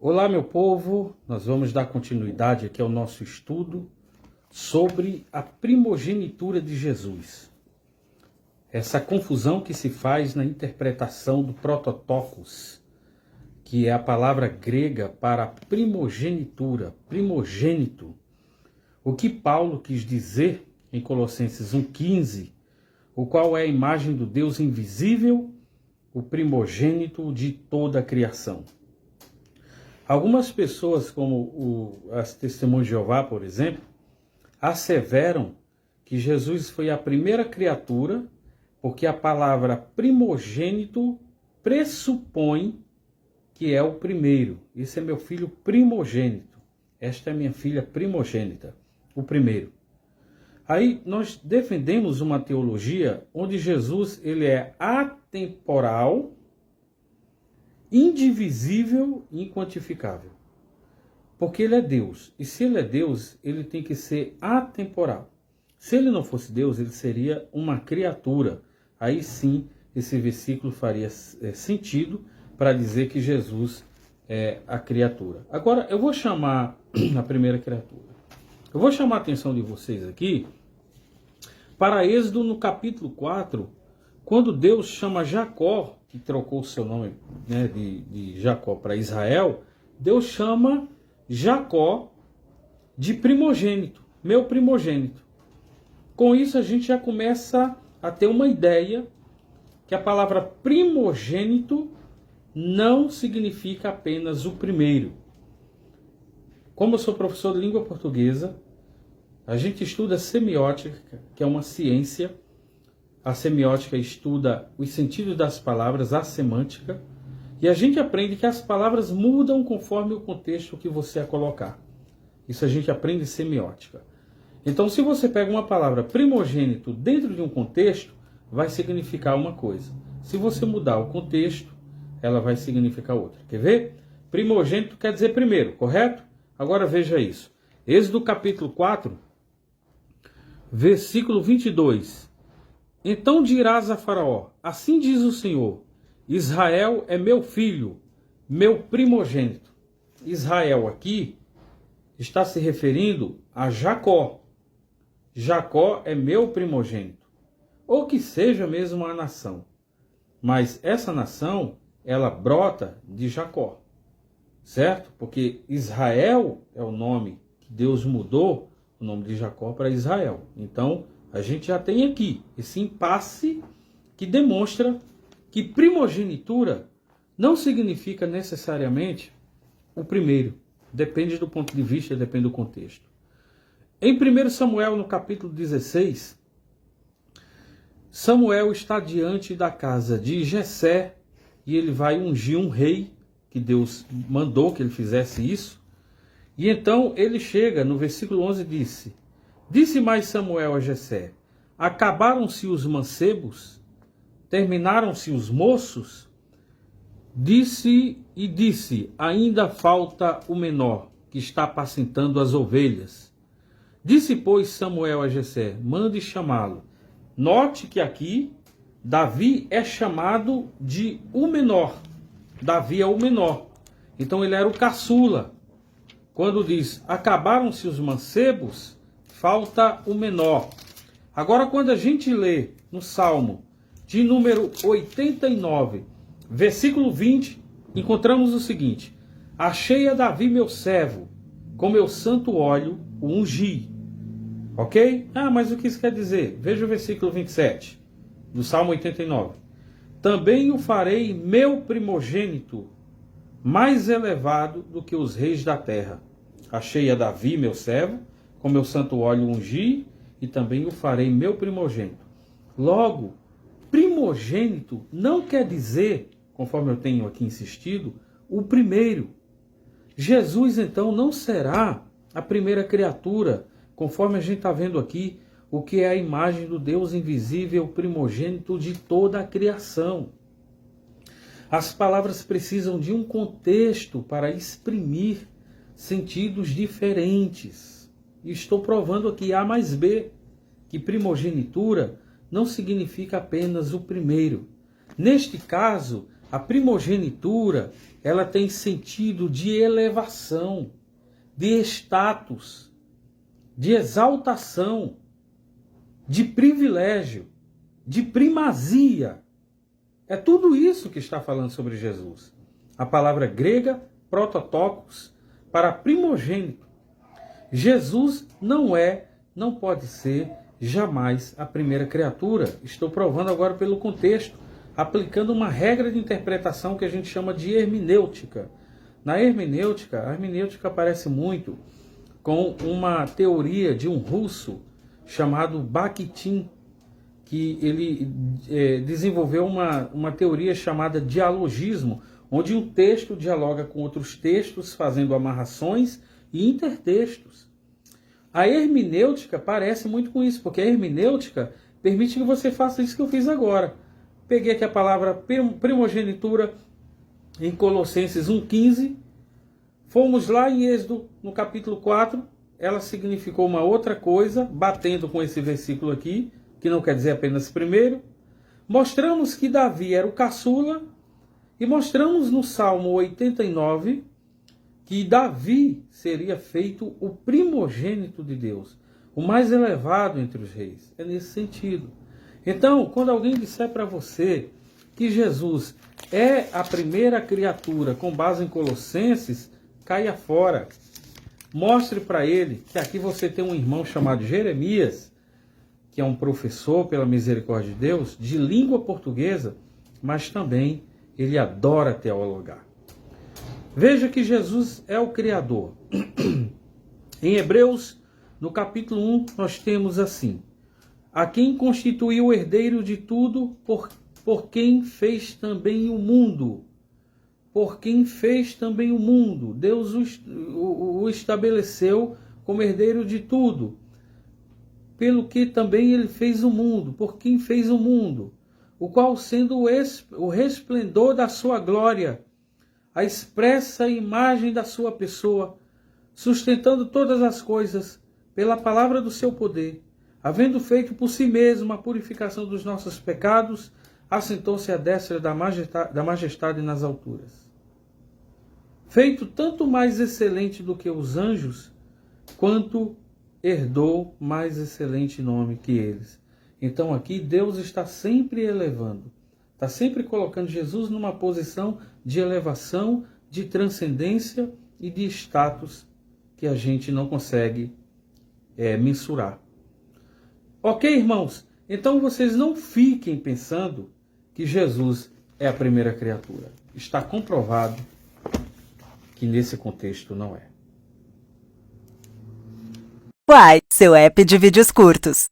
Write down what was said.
Olá, meu povo, nós vamos dar continuidade aqui ao nosso estudo sobre a primogenitura de Jesus. Essa confusão que se faz na interpretação do prototokos, que é a palavra grega para primogenitura, primogênito. O que Paulo quis dizer em Colossenses 1,15, o qual é a imagem do Deus invisível, o primogênito de toda a criação. Algumas pessoas, como as Testemunhas de Jeová, por exemplo, asseveram que Jesus foi a primeira criatura, porque a palavra primogênito pressupõe que é o primeiro. Esse é meu filho primogênito. Esta é minha filha primogênita, o primeiro. Aí nós defendemos uma teologia onde Jesus ele é atemporal, indivisível e inquantificável. Porque ele é Deus. E se ele é Deus, ele tem que ser atemporal. Se ele não fosse Deus, ele seria uma criatura. Aí sim, esse versículo faria sentido para dizer que Jesus é a criatura. Agora, eu vou chamar a primeira criatura. Eu vou chamar a atenção de vocês aqui para Êxodo no capítulo 4, quando Deus chama Jacó, que trocou o seu nome, né, de Jacó para Israel, Deus chama Jacó de primogênito, meu primogênito. Com isso a gente já começa a ter uma ideia que a palavra primogênito não significa apenas o primeiro. Como eu sou professor de língua portuguesa, a gente estuda semiótica, que é uma ciência. A semiótica estuda os sentidos das palavras, a semântica, e a gente aprende que as palavras mudam conforme o contexto que você a colocar. Isso a gente aprende em semiótica. Então, se você pega uma palavra primogênito dentro de um contexto, vai significar uma coisa. Se você mudar o contexto, ela vai significar outra. Quer ver? Primogênito quer dizer primeiro, correto? Agora veja isso. Êxodo capítulo 4, versículo 22. Então dirás a Faraó, assim diz o Senhor, Israel é meu filho, meu primogênito. Israel aqui está se referindo a Jacó. Jacó é meu primogênito. Ou que seja mesmo a nação. Mas essa nação, ela brota de Jacó. Certo? Porque Israel é o nome que Deus mudou, o nome de Jacó para Israel. Então, a gente já tem aqui esse impasse que demonstra que primogenitura não significa necessariamente o primeiro. Depende do ponto de vista, depende do contexto. Em 1 Samuel, no capítulo 16, Samuel está diante da casa de Jessé e ele vai ungir um rei, que Deus mandou que ele fizesse isso. E então ele chega, no versículo 11, Disse mais Samuel a Jessé, acabaram-se os mancebos? Terminaram-se os moços? Disse, ainda falta o menor, que está apacentando as ovelhas. Disse, pois, Samuel a Jessé, mande chamá-lo. Note que aqui, Davi é chamado de o menor. Davi é o menor. Então ele era o caçula. Quando diz, acabaram-se os mancebos, falta o menor. Agora, quando a gente lê no Salmo de número 89, versículo 20, encontramos o seguinte, achei a Davi meu servo, com meu santo óleo o ungi. Ok? Mas o que isso quer dizer? Veja o versículo 27, do Salmo 89. Também o farei meu primogênito, mais elevado do que os reis da terra. Achei a Davi meu servo, com meu santo óleo ungi, e também o farei meu primogênito. Logo, primogênito não quer dizer, conforme eu tenho aqui insistido, o primeiro. Jesus, então, não será a primeira criatura, conforme a gente está vendo aqui, o que é a imagem do Deus invisível, primogênito de toda a criação. As palavras precisam de um contexto para exprimir sentidos diferentes. E estou provando aqui A mais B, que primogenitura não significa apenas o primeiro. Neste caso, A primogenitura, ela tem sentido de elevação, de status, de exaltação, de privilégio, de primazia. É tudo isso que está falando sobre Jesus. A palavra grega, prototokos, para primogênito. Jesus não pode ser jamais a primeira criatura. Estou provando agora pelo contexto, aplicando uma regra de interpretação que a gente chama de hermenêutica. Na hermenêutica, a hermenêutica aparece muito com uma teoria de um russo chamado Bakhtin, que ele desenvolveu uma teoria chamada dialogismo, onde um texto dialoga com outros textos, fazendo amarrações e intertextos. A hermenêutica parece muito com isso, porque a hermenêutica permite que você faça isso que eu fiz agora. Peguei aqui a palavra primogenitura em Colossenses 1,15, fomos lá em Êxodo, no capítulo 4, ela significou uma outra coisa, batendo com esse versículo aqui, que não quer dizer apenas primeiro. Mostramos que Davi era o caçula, e mostramos no Salmo 89 que Davi seria feito o primogênito de Deus, o mais elevado entre os reis. É nesse sentido. Então, quando alguém disser para você que Jesus é a primeira criatura com base em Colossenses, caia fora. Mostre para ele que aqui você tem um irmão chamado Jeremias, que é um professor, pela misericórdia de Deus, de língua portuguesa, mas também ele adora teologar. Veja que Jesus é o Criador. Em Hebreus, no capítulo 1, nós temos assim: a quem constituiu o herdeiro de tudo, por quem fez também o mundo. Por quem fez também o mundo. Deus o estabeleceu como herdeiro de tudo. Pelo que também ele fez o mundo. Por quem fez o mundo. O qual, sendo o resplendor da sua glória, a expressa imagem da sua pessoa, sustentando todas as coisas pela palavra do seu poder, havendo feito por si mesmo a purificação dos nossos pecados, assentou-se à destra da majestade nas alturas. Feito tanto mais excelente do que os anjos, quanto herdou mais excelente nome que eles. Então aqui Deus está sempre elevando, está sempre colocando Jesus numa posição de elevação, de transcendência e de status que a gente não consegue mensurar. Ok, irmãos? Então vocês não fiquem pensando que Jesus é a primeira criatura. Está comprovado que nesse contexto não é. Uai, seu app de vídeos curtos.